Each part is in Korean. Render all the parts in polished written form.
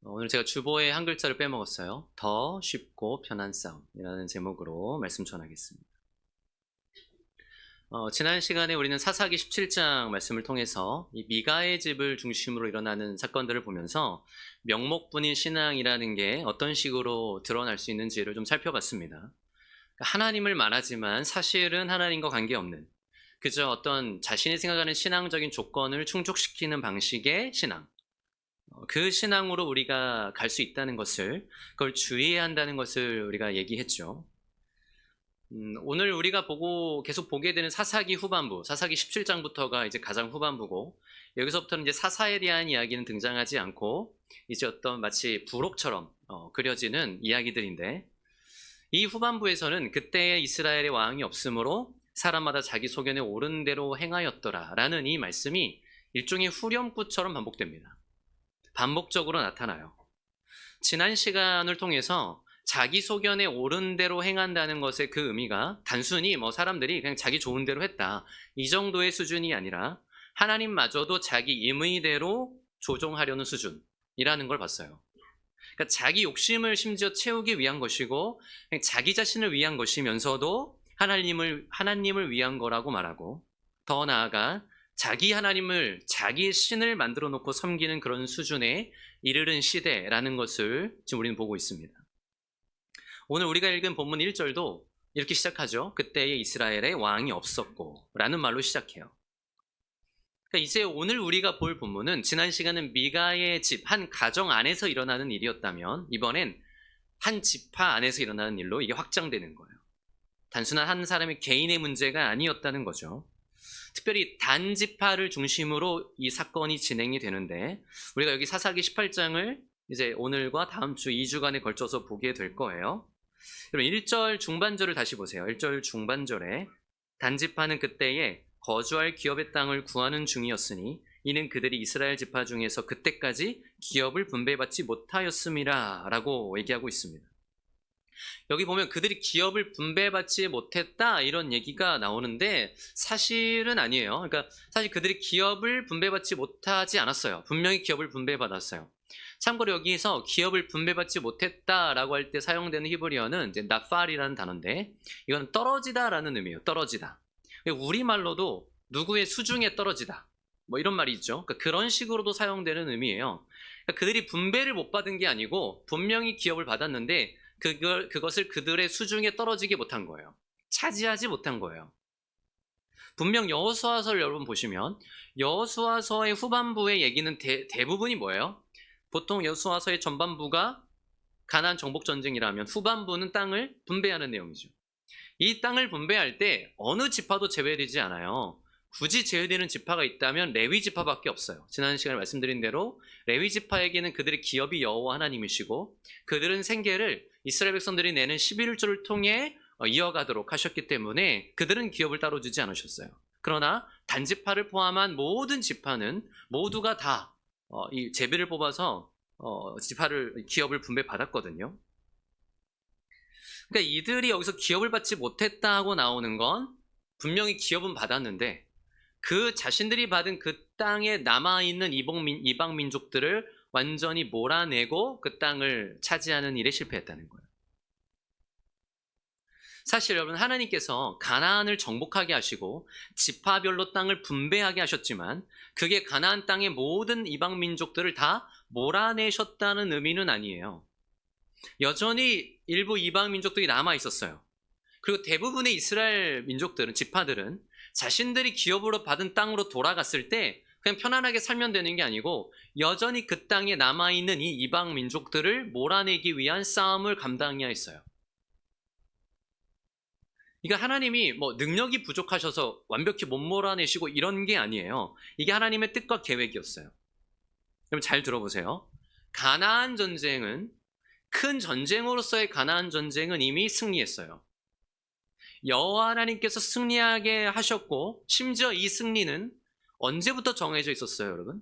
오늘 제가 주보에 한 글자를 빼먹었어요. 더 쉽고 편한 싸움이라는 제목으로 말씀 전하겠습니다. 지난 시간에 우리는 사사기 17장 말씀을 통해서 이 미가의 집을 중심으로 일어나는 사건들을 보면서 명목뿐인 신앙이라는 게 어떤 식으로 드러날 수 있는지를 좀 살펴봤습니다. 그러니까 하나님을 말하지만 사실은 하나님과 관계없는, 그저 어떤 자신이 생각하는 신앙적인 조건을 충족시키는 방식의 신앙, 그 신앙으로 우리가 갈 수 있다는 것을, 그걸 주의해야 한다는 것을 우리가 얘기했죠. 오늘 우리가 계속 보게 되는 사사기 후반부, 사사기 17장부터가 이제 가장 후반부고, 여기서부터는 이제 사사에 대한 이야기는 등장하지 않고, 이제 어떤 마치 부록처럼 그려지는 이야기들인데, 이 후반부에서는 그때의 이스라엘의 왕이 없으므로 사람마다 자기 소견에 옳은 대로 행하였더라 라는 이 말씀이 일종의 후렴구처럼 반복됩니다. 반복적으로 나타나요. 지난 시간을 통해서 자기 소견에 옳은 대로 행한다는 것의 그 의미가 단순히 사람들이 그냥 자기 좋은 대로 했다, 이 정도의 수준이 아니라 하나님마저도 자기 임의대로 조종하려는 수준이라는 걸 봤어요. 그러니까 자기 욕심을 심지어 채우기 위한 것이고 그냥 자기 자신을 위한 것이면서도 하나님을 위한 거라고 말하고, 더 나아가 자기 하나님을, 자기 신을 만들어 놓고 섬기는 그런 수준에 이르는 시대라는 것을 지금 우리는 보고 있습니다. 오늘 우리가 읽은 본문 1절도 이렇게 시작하죠. 그때에 이스라엘에 왕이 없었고 라는 말로 시작해요. 그러니까 이제 오늘 우리가 볼 본문은 지난 시간은 미가의 집, 한 가정 안에서 일어나는 일이었다면 이번엔 한 지파 안에서 일어나는 일로 이게 확장되는 거예요. 단순한 한 사람의 개인의 문제가 아니었다는 거죠. 특별히 단지파를 중심으로 이 사건이 진행이 되는데, 우리가 여기 사사기 18장을 이제 오늘과 다음 주 2주간에 걸쳐서 보게 될 거예요. 여러분 1절 중반절을 다시 보세요. 1절 중반절에 단지파는 그때에 거주할 기업의 땅을 구하는 중이었으니 이는 그들이 이스라엘 지파 중에서 그때까지 기업을 분배받지 못하였음이라 라고 얘기하고 있습니다. 여기 보면 그들이 기업을 분배받지 못했다 이런 얘기가 나오는데 사실은 아니에요. 그러니까 사실 그들이 기업을 분배받지 못하지 않았어요. 분명히 기업을 분배받았어요. 참고로 여기에서 기업을 분배받지 못했다라고 할 때 사용되는 히브리어는 이제 나팔이라는 단어인데, 이건 떨어지다라는 의미예요. 떨어지다. 우리말로도 누구의 수중에 떨어지다, 이런 말이 있죠. 그러니까 그런 식으로도 사용되는 의미예요. 그러니까 그들이 분배를 못 받은 게 아니고 분명히 기업을 받았는데 그것을 그들의 수중에 떨어지게 못한 거예요. 차지하지 못한 거예요. 분명 여호수아서를 여러분 보시면 여호수아서의 후반부의 얘기는 대부분이 뭐예요? 보통 여호수아서의 전반부가 가나안 정복 전쟁이라면 후반부는 땅을 분배하는 내용이죠. 이 땅을 분배할 때 어느 지파도 제외되지 않아요. 굳이 제외되는 지파가 있다면 레위 지파밖에 없어요. 지난 시간에 말씀드린 대로 레위 지파에게는 그들의 기업이 여호와 하나님이시고 그들은 생계를 이스라엘 백성들이 내는 11조를 통해 이어가도록 하셨기 때문에 그들은 기업을 따로 주지 않으셨어요. 그러나 단지파를 포함한 모든 지파는 모두가 다 이 제비를 뽑아서 기업을 분배받았거든요. 그러니까 이들이 여기서 기업을 받지 못했다고 나오는 건 분명히 기업은 받았는데 그 자신들이 받은 그 땅에 남아있는 이방 민족들을 완전히 몰아내고 그 땅을 차지하는 일에 실패했다는 거예요. 사실 여러분, 하나님께서 가나안을 정복하게 하시고 지파별로 땅을 분배하게 하셨지만 그게 가나안 땅의 모든 이방 민족들을 다 몰아내셨다는 의미는 아니에요. 여전히 일부 이방 민족들이 남아 있었어요. 그리고 대부분의 이스라엘 민족들은, 지파들은 자신들이 기업으로 받은 땅으로 돌아갔을 때 그냥 편안하게 살면 되는 게 아니고 여전히 그 땅에 남아있는 이 이방 민족들을 몰아내기 위한 싸움을 감당해야 했어요. 그러니까 하나님이 능력이 부족하셔서 완벽히 못 몰아내시고 이런 게 아니에요. 이게 하나님의 뜻과 계획이었어요. 여러분 잘 들어보세요. 가나안 전쟁은, 큰 전쟁으로서의 가나안 전쟁은 이미 승리했어요. 여호와 하나님께서 승리하게 하셨고 심지어 이 승리는 언제부터 정해져 있었어요, 여러분?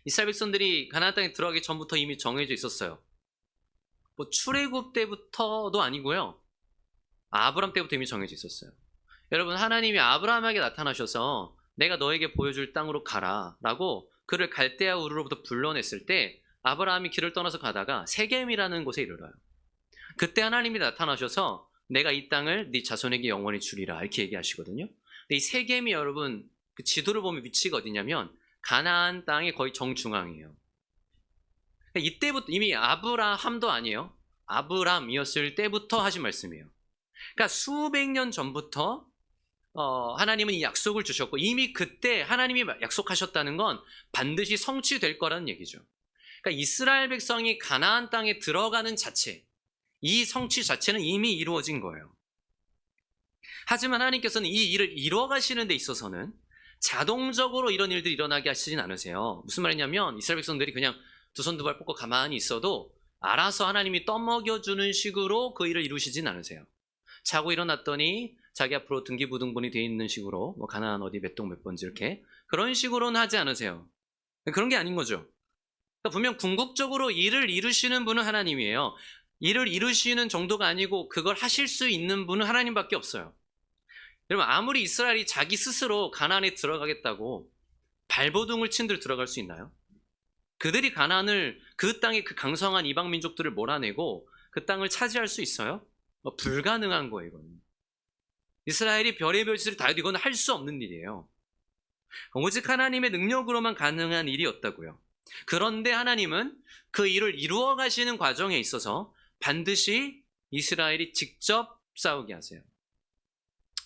이스라엘 백성들이 가나안 땅에 들어가기 전부터 이미 정해져 있었어요. 출애굽 때부터도 아니고요. 아브람 때부터 이미 정해져 있었어요. 여러분, 하나님이 아브라함에게 나타나셔서 내가 너에게 보여줄 땅으로 가라 라고 그를 갈대아 우르로부터 불러냈을 때 아브라함이 길을 떠나서 가다가 세겜이라는 곳에 이르러요. 그때 하나님이 나타나셔서 내가 이 땅을 네 자손에게 영원히 주리라 이렇게 얘기하시거든요. 근데 이 세겜이 여러분 그 지도를 보면 위치가 어디냐면 가나안 땅의 거의 정중앙이에요. 이때부터 이미 아브라함도 아니에요. 아브람이었을 때부터 하신 말씀이에요. 그러니까 수백 년 전부터 하나님은 이 약속을 주셨고 이미 그때 하나님이 약속하셨다는 건 반드시 성취될 거라는 얘기죠. 그러니까 이스라엘 백성이 가나안 땅에 들어가는 자체, 이 성취 자체는 이미 이루어진 거예요. 하지만 하나님께서는 이 일을 이루어 가시는 데 있어서는 자동적으로 이런 일들이 일어나게 하시진 않으세요. 무슨 말이냐면 이스라엘 백성들이 그냥 두 손 두 발 뻗고 가만히 있어도 알아서 하나님이 떠먹여주는 식으로 그 일을 이루시진 않으세요. 자고 일어났더니 자기 앞으로 등기부등본이 되어 있는 식으로 뭐 가나안 어디 몇 동 몇 번지 이렇게 그런 식으로는 하지 않으세요. 그런 게 아닌 거죠. 그러니까 분명 궁극적으로 일을 이루시는 분은 하나님이에요. 일을 이루시는 정도가 아니고 그걸 하실 수 있는 분은 하나님밖에 없어요. 여러분 아무리 이스라엘이 자기 스스로 가나안에 들어가겠다고 발버둥을 친들 들어갈 수 있나요? 그들이 가나안을 그 땅의 그 강성한 이방 민족들을 몰아내고 그 땅을 차지할 수 있어요? 불가능한 거예요. 이건. 이스라엘이 별의별 짓을 다 해도 이건 할 수 없는 일이에요. 오직 하나님의 능력으로만 가능한 일이었다고요. 그런데 하나님은 그 일을 이루어 가시는 과정에 있어서 반드시 이스라엘이 직접 싸우게 하세요.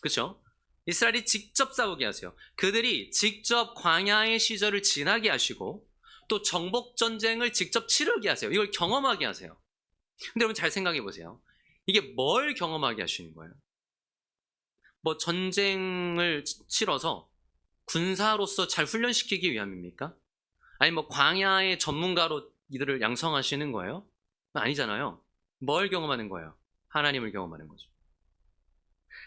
그렇죠? 이스라엘이 직접 싸우게 하세요. 그들이 직접 광야의 시절을 지나게 하시고 또 정복 전쟁을 직접 치르게 하세요. 이걸 경험하게 하세요. 근데 여러분 잘 생각해 보세요. 이게 뭘 경험하게 하시는 거예요? 뭐 전쟁을 치러서 군사로서 잘 훈련시키기 위함입니까? 아니 뭐 광야의 전문가로 이들을 양성하시는 거예요? 아니잖아요. 뭘 경험하는 거예요? 하나님을 경험하는 거죠.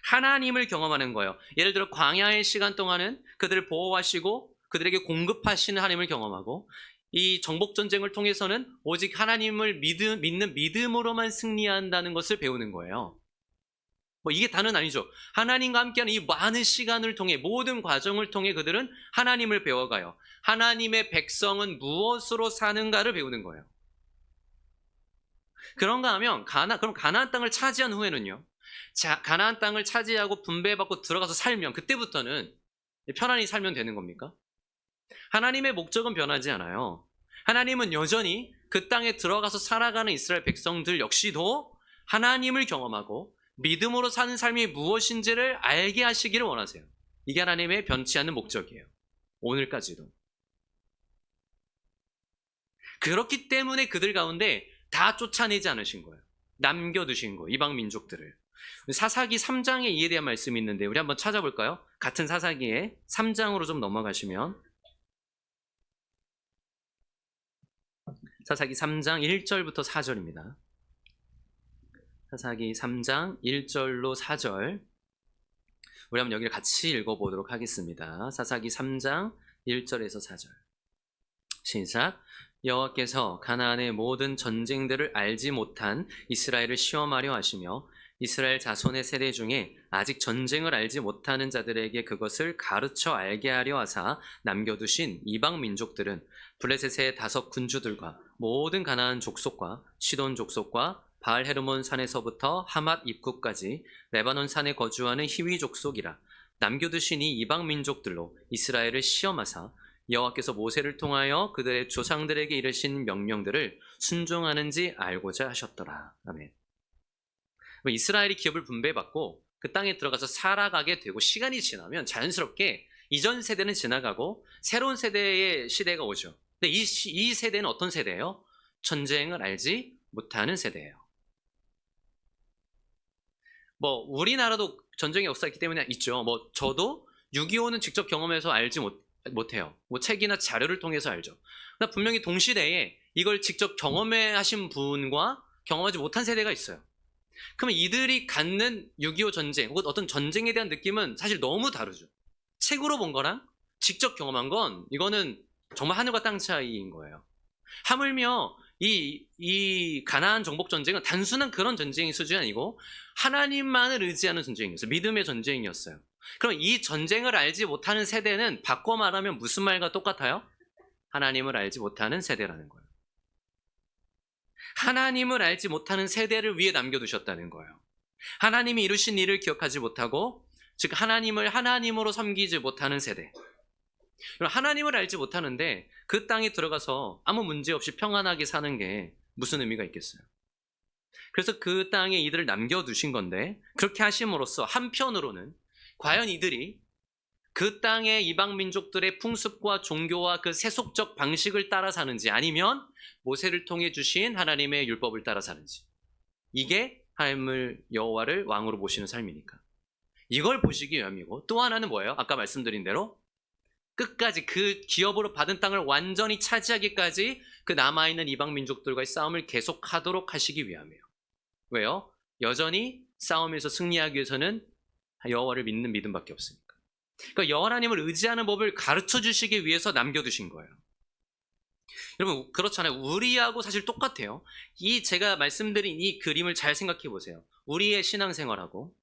하나님을 경험하는 거예요. 예를 들어 광야의 시간 동안은 그들을 보호하시고 그들에게 공급하시는 하나님을 경험하고 이 정복전쟁을 통해서는 오직 하나님을 믿는 믿음으로만 승리한다는 것을 배우는 거예요. 뭐 이게 다는 아니죠. 하나님과 함께하는 이 많은 시간을 통해 모든 과정을 통해 그들은 하나님을 배워가요. 하나님의 백성은 무엇으로 사는가를 배우는 거예요. 그런가 하면 그럼 가나안 땅을 차지한 후에는요. 자, 가나안 땅을 차지하고 분배받고 들어가서 살면 그때부터는 편안히 살면 되는 겁니까? 하나님의 목적은 변하지 않아요. 하나님은 여전히 그 땅에 들어가서 살아가는 이스라엘 백성들 역시도 하나님을 경험하고 믿음으로 사는 삶이 무엇인지를 알게 하시기를 원하세요. 이게 하나님의 변치 않는 목적이에요. 오늘까지도. 그렇기 때문에 그들 가운데 다 쫓아내지 않으신 거예요. 남겨두신 거예요. 이방 민족들을. 사사기 3장에 이에 대한 말씀이 있는데 우리 한번 찾아볼까요? 같은 사사기에 3장으로 좀 넘어가시면 사사기 3장 1절부터 4절입니다. 사사기 3장 1절로 4절 우리 한번 여기를 같이 읽어보도록 하겠습니다. 사사기 3장 1절에서 4절 시작. 여호와께서 가나안의 모든 전쟁들을 알지 못한 이스라엘을 시험하려 하시며 이스라엘 자손의 세대 중에 아직 전쟁을 알지 못하는 자들에게 그것을 가르쳐 알게 하려 하사 남겨두신 이방 민족들은 블레셋의 5 군주들과 모든 가나안 족속과 시돈 족속과 바알 헤르몬 산에서부터 하맛 입구까지 레바논 산에 거주하는 히위 족속이라 남겨두신 이 이방 민족들로 이스라엘을 시험하사 여호와께서 모세를 통하여 그들의 조상들에게 이르신 명령들을 순종하는지 알고자 하셨더라. 아멘. 이스라엘이 기업을 분배받고 그 땅에 들어가서 살아가게 되고 시간이 지나면 자연스럽게 이전 세대는 지나가고 새로운 세대의 시대가 오죠. 근데 이 세대는 어떤 세대예요? 전쟁을 알지 못하는 세대예요. 뭐 우리나라도 전쟁의 역사가 있기 때문에 있죠. 뭐 저도 6.25는 직접 경험해서 알지 못해요. 뭐 책이나 자료를 통해서 알죠. 그러나 분명히 동시대에 이걸 직접 경험하신 분과 경험하지 못한 세대가 있어요. 그러면 이들이 갖는 6.25 전쟁 혹은 어떤 전쟁에 대한 느낌은 사실 너무 다르죠. 책으로 본 거랑 직접 경험한 건 이거는 정말 하늘과 땅 차이인 거예요. 하물며 이 가나안 정복 전쟁은 단순한 그런 전쟁의 수준이 아니고 하나님만을 의지하는 전쟁이었어요. 믿음의 전쟁이었어요. 그럼 이 전쟁을 알지 못하는 세대는 바꿔 말하면 무슨 말과 똑같아요? 하나님을 알지 못하는 세대라는 거예요. 하나님을 알지 못하는 세대를 위해 남겨두셨다는 거예요. 하나님이 이루신 일을 기억하지 못하고, 즉 하나님을 하나님으로 섬기지 못하는 세대. 하나님을 알지 못하는데 그 땅에 들어가서 아무 문제 없이 평안하게 사는 게 무슨 의미가 있겠어요? 그래서 그 땅에 이들을 남겨두신 건데, 그렇게 하심으로써 한편으로는 과연 이들이 그 땅의 이방 민족들의 풍습과 종교와 그 세속적 방식을 따라 사는지, 아니면 모세를 통해 주신 하나님의 율법을 따라 사는지, 이게 하나님을 여호와를 왕으로 모시는 삶이니까 이걸 보시기 위함이고, 또 하나는 뭐예요? 아까 말씀드린 대로 끝까지 그 기업으로 받은 땅을 완전히 차지하기까지 그 남아있는 이방 민족들과의 싸움을 계속하도록 하시기 위함이에요. 왜요? 여전히 싸움에서 승리하기 위해서는 여호와를 믿는 믿음밖에 없으니까. 그러니까 여호와 하나님을 의지하는 법을 가르쳐 주시기 위해서 남겨두신 거예요. 여러분, 그렇잖아요. 우리하고 사실 똑같아요. 이 제가 말씀드린 이 그림을 잘 생각해 보세요. 우리의 신앙생활하고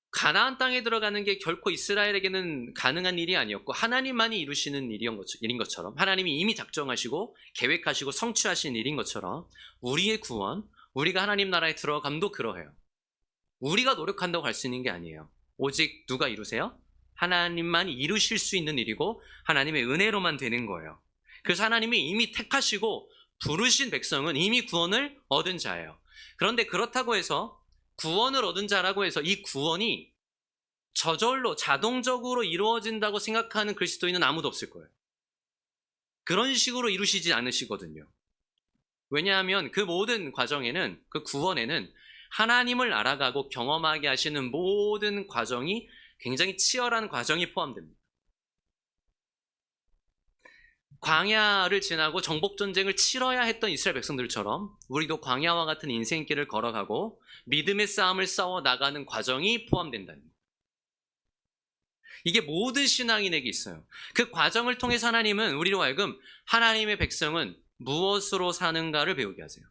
가나안 땅에 들어가는 게 결코 이스라엘에게는 가능한 일이 아니었고, 하나님만이 이루시는 일인 것처럼, 하나님이 이미 작정하시고 계획하시고 성취하신 일인 것처럼, 우리의 구원, 우리가 하나님 나라에 들어감도 그러해요. 우리가 노력한다고 할 수 있는 게 아니에요. 오직 누가 이루세요? 하나님만이 이루실 수 있는 일이고 하나님의 은혜로만 되는 거예요. 그래서 하나님이 이미 택하시고 부르신 백성은 이미 구원을 얻은 자예요. 그런데 그렇다고 해서 구원을 얻은 자라고 해서 이 구원이 저절로 자동적으로 이루어진다고 생각하는 그리스도인은 아무도 없을 거예요. 그런 식으로 이루시지 않으시거든요. 왜냐하면 그 모든 과정에는, 그 구원에는 하나님을 알아가고 경험하게 하시는 모든 과정이 굉장히 치열한 과정이 포함됩니다. 광야를 지나고 정복전쟁을 치러야 했던 이스라엘 백성들처럼 우리도 광야와 같은 인생길을 걸어가고 믿음의 싸움을 싸워 나가는 과정이 포함된다는 거예요. 이게 모든 신앙인에게 있어요. 그 과정을 통해서 하나님은 우리로 하여금 하나님의 백성은 무엇으로 사는가를 배우게 하세요.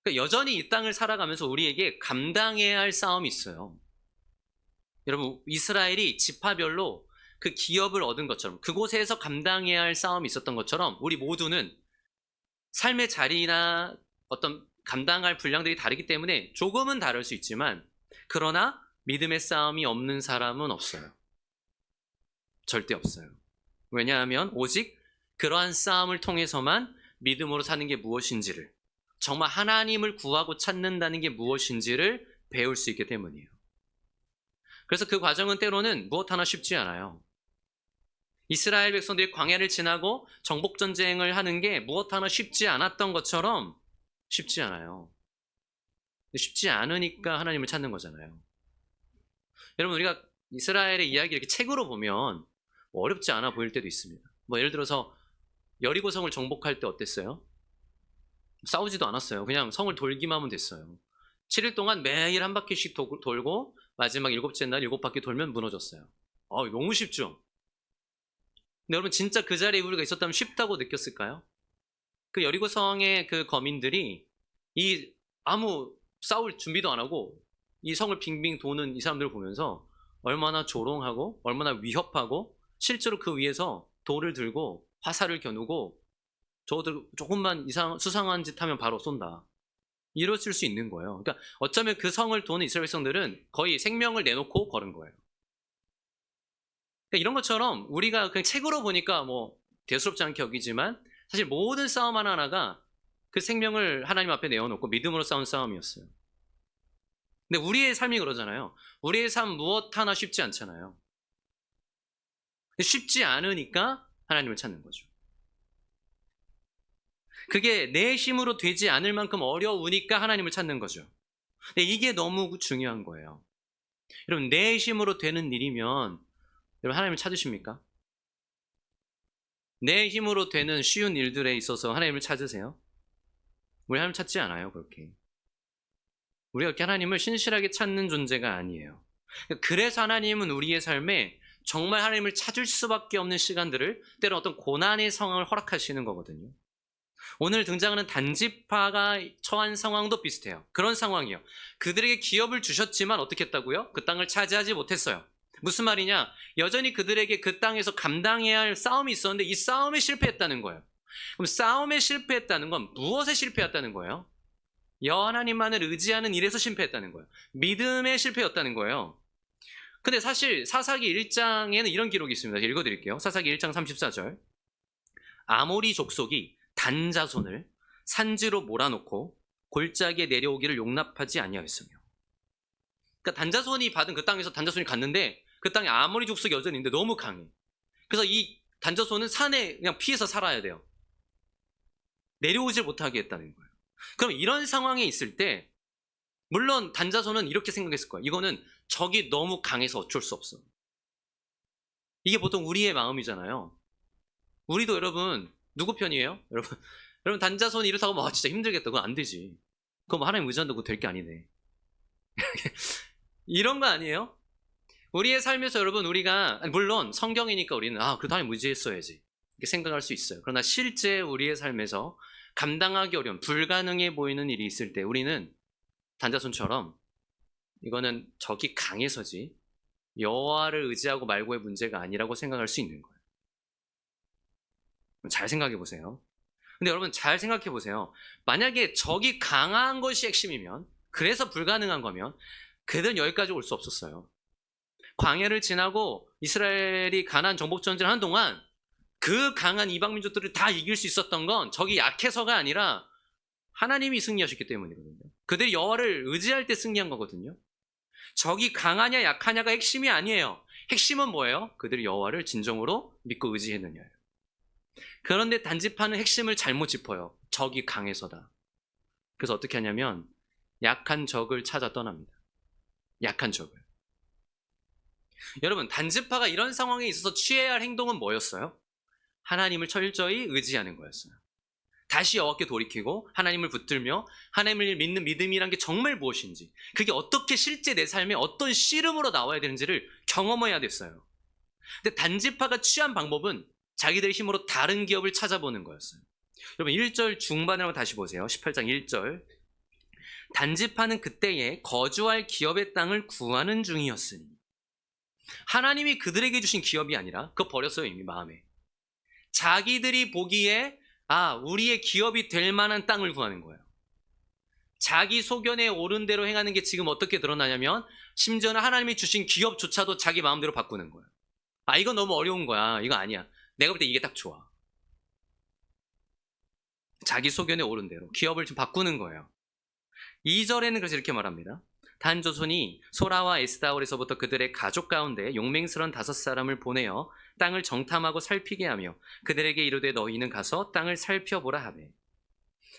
그러니까 여전히 이 땅을 살아가면서 우리에게 감당해야 할 싸움이 있어요. 여러분, 이스라엘이 지파별로 그 기업을 얻은 것처럼, 그곳에서 감당해야 할 싸움이 있었던 것처럼, 우리 모두는 삶의 자리나 어떤 감당할 분량들이 다르기 때문에 조금은 다를 수 있지만, 그러나 믿음의 싸움이 없는 사람은 없어요. 절대 없어요. 왜냐하면 오직 그러한 싸움을 통해서만 믿음으로 사는 게 무엇인지를, 정말 하나님을 구하고 찾는다는 게 무엇인지를 배울 수 있기 때문이에요. 그래서 그 과정은 때로는 무엇 하나 쉽지 않아요. 이스라엘 백성들이 광야를 지나고 정복전쟁을 하는 게 무엇 하나 쉽지 않았던 것처럼 쉽지 않아요. 쉽지 않으니까 하나님을 찾는 거잖아요. 여러분, 우리가 이스라엘의 이야기 이렇게 책으로 보면 어렵지 않아 보일 때도 있습니다. 예를 들어서 여리고성을 정복할 때 어땠어요? 싸우지도 않았어요. 그냥 성을 돌기만 하면 됐어요. 7일 동안 매일 한 바퀴씩 돌고 마지막 7째 날 7바퀴 돌면 무너졌어요. 너무 쉽죠? 근데 여러분, 진짜 그 자리에 우리가 있었다면 쉽다고 느꼈을까요? 그 여리고성의 그 거민들이 아무 싸울 준비도 안 하고 이 성을 빙빙 도는 이 사람들을 보면서 얼마나 조롱하고 얼마나 위협하고, 실제로 그 위에서 돌을 들고 화살을 겨누고 저들 조금만 수상한 짓 하면 바로 쏜다, 이랬을 수 있는 거예요. 그러니까 어쩌면 그 성을 도는 이스라엘 백성들은 거의 생명을 내놓고 걸은 거예요. 그러니까 이런 것처럼 우리가 그냥 책으로 보니까 대수롭지 않게 여기지만, 사실 모든 싸움 하나하나가 그 생명을 하나님 앞에 내어놓고 믿음으로 싸운 싸움이었어요. 근데 우리의 삶이 그러잖아요. 우리의 삶 무엇 하나 쉽지 않잖아요. 근데 쉽지 않으니까 하나님을 찾는 거죠. 그게 내 힘으로 되지 않을 만큼 어려우니까 하나님을 찾는 거죠. 근데 이게 너무 중요한 거예요. 여러분, 내 힘으로 되는 일이면 여러분 하나님을 찾으십니까? 내 힘으로 되는 쉬운 일들에 있어서 하나님을 찾으세요? 우리 하나님 찾지 않아요, 그렇게. 우리가 그렇게 하나님을 신실하게 찾는 존재가 아니에요. 그래서 하나님은 우리의 삶에 정말 하나님을 찾을 수밖에 없는 시간들을, 때로 어떤 고난의 상황을 허락하시는 거거든요. 오늘 등장하는 단지파가 처한 상황도 비슷해요. 그런 상황이에요. 그들에게 기업을 주셨지만 어떻게 했다고요? 그 땅을 차지하지 못했어요. 무슨 말이냐? 여전히 그들에게 그 땅에서 감당해야 할 싸움이 있었는데 이 싸움에 실패했다는 거예요. 그럼 싸움에 실패했다는 건 무엇에 실패했다는 거예요? 여호와 하나님만을 의지하는 일에서 실패했다는 거예요. 믿음에 실패였다는 거예요. 근데 사실 사사기 1장에는 이런 기록이 있습니다. 읽어드릴게요. 사사기 1장 34절. 아모리 족속이 단 자손을 산지로 몰아놓고 골짜기에 내려오기를 용납하지 아니하였으며. 그러니까 단 자손이 받은 그 땅에서 단 자손이 갔는데 그 땅에 아모리 족속이 여전히 있는데 너무 강해. 그래서 이 단 자손은 산에 그냥 피해서 살아야 돼요. 내려오질 못하게 했다는 거예요. 그럼 이런 상황에 있을 때 물론 단 자손은 이렇게 생각했을 거예요. 이거는 적이 너무 강해서 어쩔 수 없어. 이게 보통 우리의 마음이잖아요. 우리도 여러분 누구 편이에요? 여러분 단자손이 이렇다고 막 진짜 힘들겠다. 그건 안 되지. 그거 뭐 하나님 의지한다고 될 게 아니네. 이런 거 아니에요? 우리의 삶에서 여러분 우리가 물론 성경이니까 우리는 그래도 하나님 의지했어야지 이렇게 생각할 수 있어요. 그러나 실제 우리의 삶에서 감당하기 어려운 불가능해 보이는 일이 있을 때 우리는 단자손처럼 이거는 적이 강해서지 여호와를 의지하고 말고의 문제가 아니라고 생각할 수 있는 거예요. 잘 생각해 보세요. 근데 여러분 잘 생각해 보세요. 만약에 적이 강한 것이 핵심이면 그래서 불가능한 거면 그들은 여기까지 올 수 없었어요. 광야를 지나고 이스라엘이 가나안 정복 전쟁을 하는 동안 그 강한 이방 민족들을 다 이길 수 있었던 건 적이 약해서가 아니라 하나님이 승리하셨기 때문이거든요. 그들이 여호와를 의지할 때 승리한 거거든요. 적이 강하냐 약하냐가 핵심이 아니에요. 핵심은 뭐예요? 그들이 여호와를 진정으로 믿고 의지했느냐예요. 그런데 단지파는 핵심을 잘못 짚어요. 적이 강해서다. 그래서 어떻게 하냐면 약한 적을 찾아 떠납니다. 약한 적을. 여러분 단지파가 이런 상황에 있어서 취해야 할 행동은 뭐였어요? 하나님을 철저히 의지하는 거였어요. 다시 여호와께 돌이키고 하나님을 붙들며 하나님을 믿는 믿음이란 게 정말 무엇인지, 그게 어떻게 실제 내 삶에 어떤 씨름으로 나와야 되는지를 경험해야 됐어요. 근데 단지파가 취한 방법은 자기들의 힘으로 다른 기업을 찾아보는 거였어요. 여러분 1절 중반을 한번 다시 보세요. 18장 1절. 단지파는 그때에 거주할 기업의 땅을 구하는 중이었으니. 하나님이 그들에게 주신 기업이 아니라 그거 버렸어요. 이미 마음에. 자기들이 보기에 우리의 기업이 될 만한 땅을 구하는 거예요. 자기 소견에 옳은 대로 행하는 게 지금 어떻게 드러나냐면 심지어는 하나님이 주신 기업조차도 자기 마음대로 바꾸는 거예요. 이건 너무 어려운 거야. 이거 아니야. 내가 볼 때 이게 딱 좋아. 자기 소견에 옳은 대로 기업을 좀 바꾸는 거예요. 2절에는 그래서 이렇게 말합니다. 단조손이 소라와 에스다올에서부터 그들의 가족 가운데 용맹스러운 5사람을 보내어 땅을 정탐하고 살피게 하며 그들에게 이르되 너희는 가서 땅을 살펴보라 하매.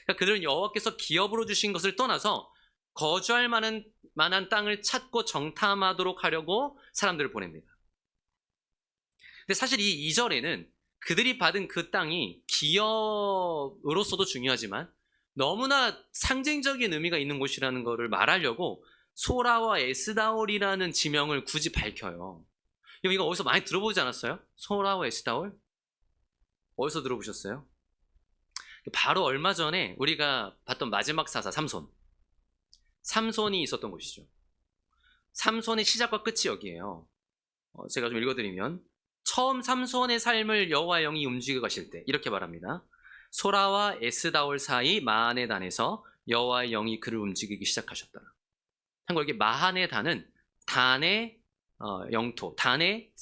그러니까 그들은 여호와께서 기업으로 주신 것을 떠나서 거주할 만한 땅을 찾고 정탐하도록 하려고 사람들을 보냅니다. 근데 사실 이 2절에는 그들이 받은 그 땅이 기업으로서도 중요하지만 너무나 상징적인 의미가 있는 곳이라는 것을 말하려고 소라와 에스다올이라는 지명을 굳이 밝혀요. 이거 어디서 많이 들어보지 않았어요? 소라와 에스다올? 어디서 들어보셨어요? 바로 얼마 전에 우리가 봤던 마지막 사사 삼손. 삼손이 있었던 곳이죠. 삼손의 시작과 끝이 여기에요. 제가 좀 읽어드리면 처음 삼손의 삶을 여호와의 영이 움직여 가실 때 이렇게 말합니다. 소라와 에스다올 사이 마한의 단에서 여호와의 영이 그를 움직이기 시작하셨다. 참고로 이게 마한의 단은 단의 영토, 단의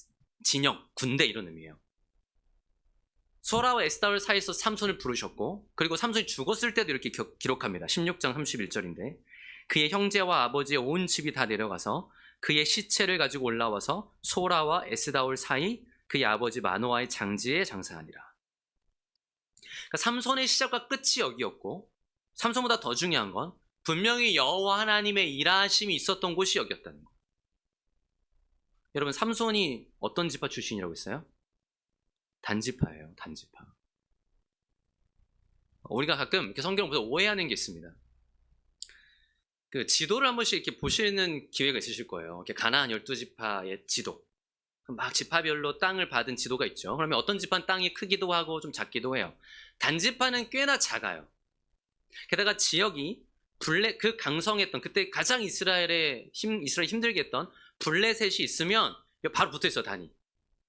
진영, 군대 이런 의미예요. 소라와 에스다올 사이에서 삼손을 부르셨고 그리고 삼손이 죽었을 때도 이렇게 기록합니다. 16장 31절인데 그의 형제와 아버지의 온 집이 다 내려가서 그의 시체를 가지고 올라와서 소라와 에스다올 사이 그의 아버지 마노아의 장지에 장사하니라. 그러니까 삼손의 시작과 끝이 여기였고 삼손보다 더 중요한 건 분명히 여호와 하나님의 일하심이 있었던 곳이 여기였다는 거예요. 여러분 삼손이 어떤 지파 출신이라고 했어요? 단지파예요. 단지파. 우리가 가끔 이렇게 성경을 보다 오해하는 게 있습니다. 그 지도를 한 번씩 이렇게 보시는 기회가 있으실 거예요. 이렇게 가나안 12지파의 지도. 막 지파별로 땅을 받은 지도가 있죠. 그러면 어떤 지파는 땅이 크기도 하고 좀 작기도 해요. 단지파는 꽤나 작아요. 게다가 지역이 그 강성했던 그때 가장 이스라엘 힘들게 했던 블레셋이 있으면 바로 붙어 있어. 단이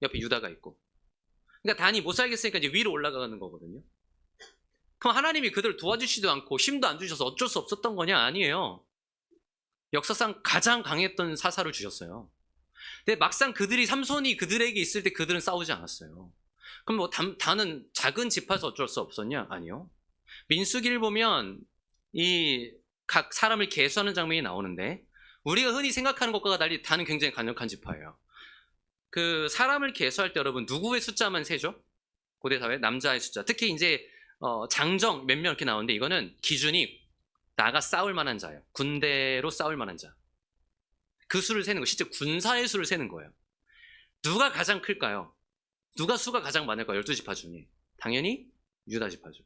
옆에 유다가 있고. 그러니까 단이 못 살겠으니까 이제 위로 올라가는 거거든요. 그럼 하나님이 그들을 도와주시지도 않고 힘도 안 주셔서 어쩔 수 없었던 거냐? 아니에요. 역사상 가장 강했던 사사를 주셨어요. 근데 막상 삼손이 그들에게 있을 때 그들은 싸우지 않았어요. 그럼 뭐 다는 작은 집화서 어쩔 수 없었냐? 아니요. 민수기를 보면 이 각 사람을 계수하는 장면이 나오는데 우리가 흔히 생각하는 것과 달리 다는 굉장히 강력한 지파예요. 그 사람을 계수할 때 여러분 누구의 숫자만 세죠? 고대 사회 남자의 숫자. 특히 이제 장정 몇 명 이렇게 나오는데 이거는 기준이 나가 싸울 만한 자예요. 군대로 싸울 만한 자. 그 수를 세는 거, 실제 군사의 수를 세는 거예요. 누가 가장 클까요? 누가 수가 가장 많을까요? 12지파 중에. 당연히 유다 지파죠.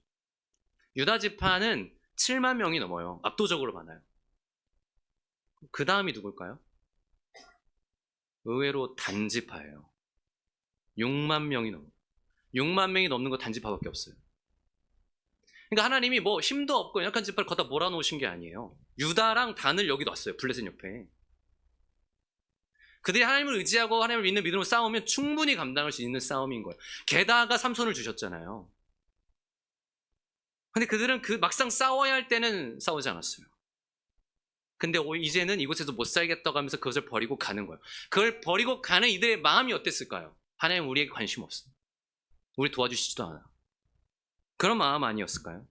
유다 지파는 7만 명이 넘어요. 압도적으로 많아요. 그 다음이 누굴까요? 의외로 단지파예요. 6만 명이 넘어요. 6만 명이 넘는 거 단지파밖에 없어요. 그러니까 하나님이 뭐 힘도 없고 연약한 지파를 거다 몰아놓으신 게 아니에요. 유다랑 단을 여기 놨어요. 블레셋 옆에. 그들이 하나님을 의지하고 하나님을 믿는 믿음으로 싸우면 충분히 감당할 수 있는 싸움인 거예요. 게다가 삼손을 주셨잖아요. 근데 그들은 막상 싸워야 할 때는 싸우지 않았어요. 근데 이제는 이곳에서 못 살겠다고 하면서 그것을 버리고 가는 거예요. 그걸 버리고 가는 이들의 마음이 어땠을까요? 하나님 우리에게 관심 없어. 우리 도와주시지도 않아. 그런 마음 아니었을까요?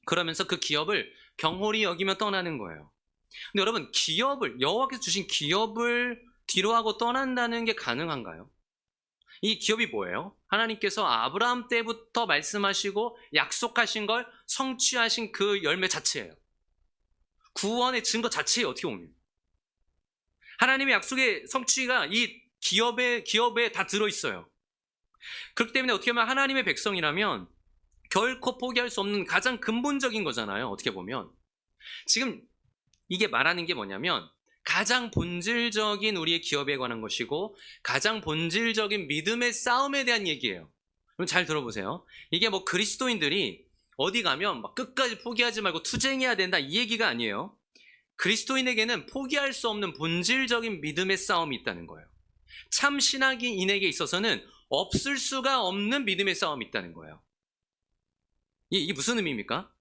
그러면서 그 기업을 경홀히 여기며 떠나는 거예요. 근데 여러분 여호와께서 주신 기업을 뒤로하고 떠난다는 게 가능한가요? 이 기업이 뭐예요? 하나님께서 아브라함 때부터 말씀하시고 약속하신 걸 성취하신 그 열매 자체예요. 구원의 증거 자체에 어떻게 보면 하나님의 약속의 성취가 이 기업에 다 들어있어요. 그렇기 때문에 어떻게 보면 하나님의 백성이라면 결코 포기할 수 없는 가장 근본적인 거잖아요. 어떻게 보면 지금 이게 말하는 게 뭐냐면 가장 본질적인 우리의 기업에 관한 것이고 가장 본질적인 믿음의 싸움에 대한 얘기예요. 그럼 잘 들어보세요. 이게 뭐 그리스도인들이 어디 가면 막 끝까지 포기하지 말고 투쟁해야 된다 이 얘기가 아니에요. 그리스도인에게는 포기할 수 없는 본질적인 믿음의 싸움이 있다는 거예요. 참 신앙인에게 있어서는 없을 수가 없는 믿음의 싸움이 있다는 거예요. 이게 무슨 의미입니까?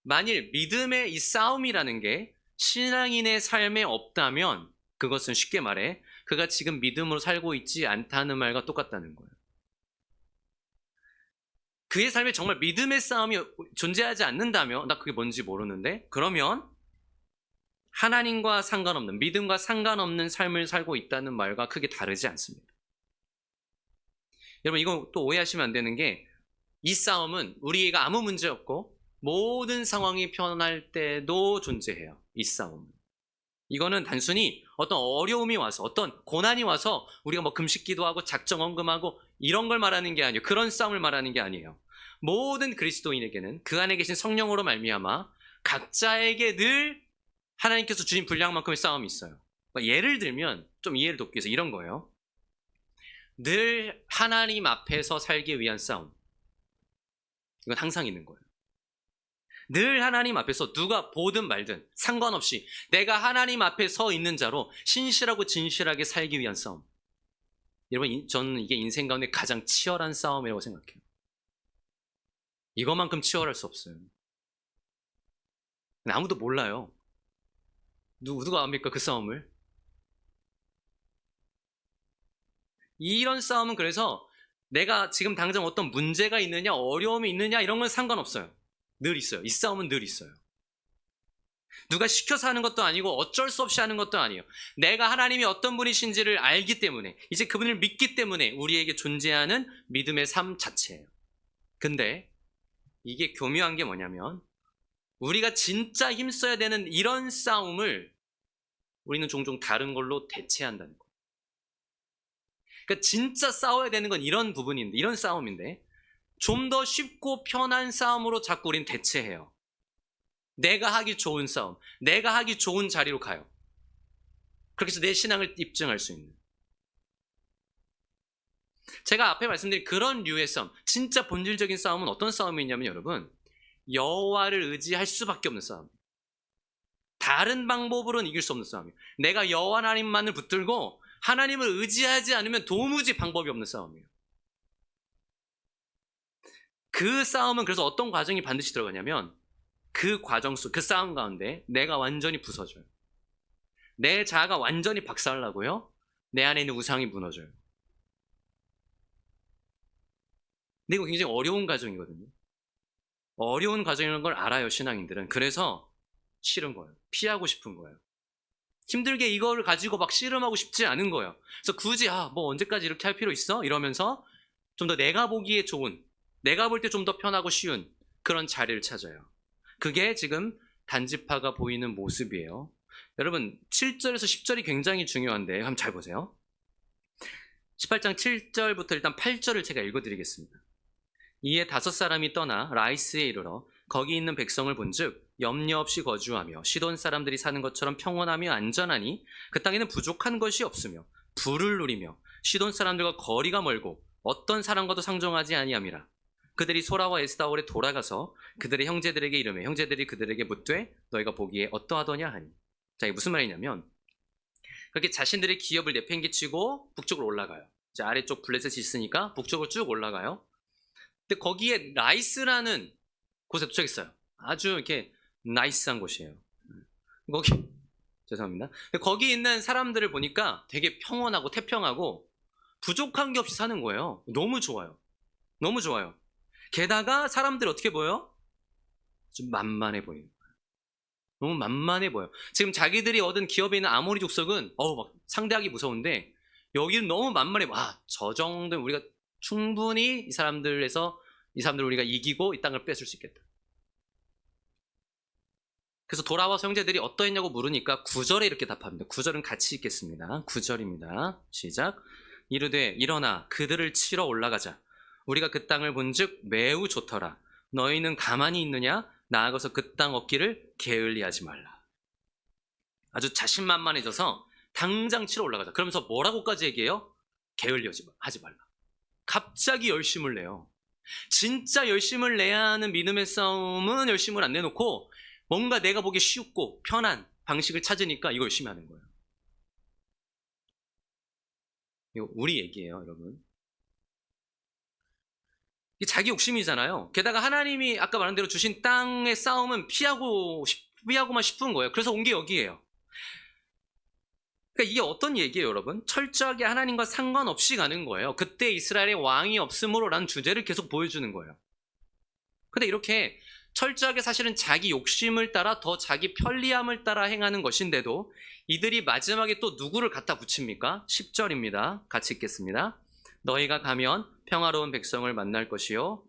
만일 믿음의 이 싸움이라는 게 신앙인의 삶에 없다면 그것은 쉽게 말해 그가 지금 믿음으로 살고 있지 않다는 말과 똑같다는 거예요. 그의 삶에 정말 믿음의 싸움이 존재하지 않는다면 나 그게 뭔지 모르는데 그러면 하나님과 상관없는 믿음과 상관없는 삶을 살고 있다는 말과 크게 다르지 않습니다. 여러분 이거 또 오해하시면 안 되는 게 이 싸움은 우리가 아무 문제 없고 모든 상황이 편할 때도 존재해요. 이 싸움은. 이거는 단순히 어떤 어려움이 와서 어떤 고난이 와서 우리가 뭐 금식기도 하고 작정 헌금하고 이런 걸 말하는 게 아니에요. 그런 싸움을 말하는 게 아니에요. 모든 그리스도인에게는 그 안에 계신 성령으로 말미암아 각자에게 늘 하나님께서 주신 분량만큼의 싸움이 있어요. 그러니까 예를 들면 좀 이해를 돕기 위해서 이런 거예요. 늘 하나님 앞에서 살기 위한 싸움. 이건 항상 있는 거예요. 늘 하나님 앞에서 누가 보든 말든 상관없이 내가 하나님 앞에 서 있는 자로 신실하고 진실하게 살기 위한 싸움. 여러분 저는 이게 인생 가운데 가장 치열한 싸움이라고 생각해요. 이것만큼 치열할 수 없어요. 근데 아무도 몰라요. 누가 압니까 그 싸움을? 이런 싸움은 그래서 내가 지금 당장 어떤 문제가 있느냐 어려움이 있느냐 이런 건 상관없어요. 늘 있어요. 이 싸움은 늘 있어요. 누가 시켜서 하는 것도 아니고 어쩔 수 없이 하는 것도 아니에요. 내가 하나님이 어떤 분이신지를 알기 때문에 이제 그분을 믿기 때문에 우리에게 존재하는 믿음의 삶 자체예요. 근데 이게 교묘한 게 뭐냐면 우리가 진짜 힘써야 되는 이런 싸움을 우리는 종종 다른 걸로 대체한다는 거예요. 그러니까 진짜 싸워야 되는 건 이런 부분인데 이런 싸움인데 좀 더 쉽고 편한 싸움으로 자꾸 우리는 대체해요. 내가 하기 좋은 싸움, 내가 하기 좋은 자리로 가요. 그렇게 해서 내 신앙을 입증할 수 있는. 제가 앞에 말씀드린 그런 류의 싸움, 진짜 본질적인 싸움은 어떤 싸움이냐면 여러분 여호와를 의지할 수밖에 없는 싸움. 다른 방법으로는 이길 수 없는 싸움이에요. 내가 여호와 하나님만을 붙들고 하나님을 의지하지 않으면 도무지 방법이 없는 싸움이에요. 그 싸움은 그래서 어떤 과정이 반드시 들어가냐면 그 과정 속, 그 싸움 가운데 내가 완전히 부서져요. 내 자아가 완전히 박살나고요. 내 안에 있는 우상이 무너져요. 근데 이거 굉장히 어려운 과정이거든요. 어려운 과정이라는 걸 알아요, 신앙인들은. 그래서 싫은 거예요. 피하고 싶은 거예요. 힘들게 이거를 가지고 막 씨름하고 싶지 않은 거예요. 그래서 굳이 뭐 언제까지 이렇게 할 필요 있어? 이러면서 좀 더 내가 보기에 좋은, 내가 볼 때 좀 더 편하고 쉬운 그런 자리를 찾아요. 그게 지금 단지파가 보이는 모습이에요. 여러분 7절에서 10절이 굉장히 중요한데 한번 잘 보세요. 18장 7절부터 일단 8절을 제가 읽어드리겠습니다. 이에 5사람이 떠나 라이스에 이르러 거기 있는 백성을 본즉 염려 없이 거주하며 시돈 사람들이 사는 것처럼 평온하며 안전하니 그 땅에는 부족한 것이 없으며 부를 누리며 시돈 사람들과 거리가 멀고 어떤 사람과도 상종하지 아니함이라. 그들이 소라와 에스다올에 돌아가서 그들의 형제들에게 이르매 형제들이 그들에게 묻되 너희가 보기에 어떠하더냐 하니. 자, 이게 무슨 말이냐면 그렇게 자신들의 기업을 내팽개치고 북쪽으로 올라가요. 자, 아래쪽 블레셋이 있으니까 북쪽으로 쭉 올라가요. 근데 거기에 라이스라는 곳에 도착했어요. 아주 이렇게 나이스한 곳이에요. 거기 죄송합니다. 거기 있는 사람들을 보니까 되게 평온하고 태평하고 부족한 게 없이 사는 거예요. 너무 좋아요. 너무 좋아요. 게다가 사람들 어떻게 보여요? 좀 만만해 보여요. 너무 만만해 보여요. 지금 자기들이 얻은 기업에 있는 아모리 족속은 막 상대하기 무서운데 여기는 너무 만만해. 저 정도면 우리가 충분히 이 사람들 우리가 이기고 이 땅을 뺏을 수 있겠다. 그래서 돌아와서 형제들이 어떠했냐고 물으니까 9절에 이렇게 답합니다. 9절은 같이 읽겠습니다. 9절입니다. 시작. 이르되 일어나 그들을 치러 올라가자. 우리가 그 땅을 본즉 매우 좋더라. 너희는 가만히 있느냐? 나아가서 그 땅 얻기를 게을리하지 말라. 아주 자신만만해져서 당장 치러 올라가자. 그러면서 뭐라고까지 얘기해요? 게을리하지 말라. 갑자기 열심을 내요. 진짜 열심을 내야 하는 믿음의 싸움은 열심을 안 내놓고 뭔가 내가 보기 쉽고 편한 방식을 찾으니까 이거 열심히 하는 거예요. 이거 우리 얘기예요, 여러분. 이게 자기 욕심이잖아요. 게다가 하나님이 아까 말한 대로 주신 땅의 싸움은 피하고만 싶은 거예요. 그래서 온 게 여기예요. 그러니까 이게 어떤 얘기예요, 여러분? 철저하게 하나님과 상관없이 가는 거예요. 그때 이스라엘에 왕이 없으므로라는 주제를 계속 보여주는 거예요. 근데 이렇게 철저하게 사실은 자기 욕심을 따라 더 자기 편리함을 따라 행하는 것인데도 이들이 마지막에 또 누구를 갖다 붙입니까? 10절입니다. 같이 읽겠습니다. 너희가 가면 평화로운 백성을 만날 것이요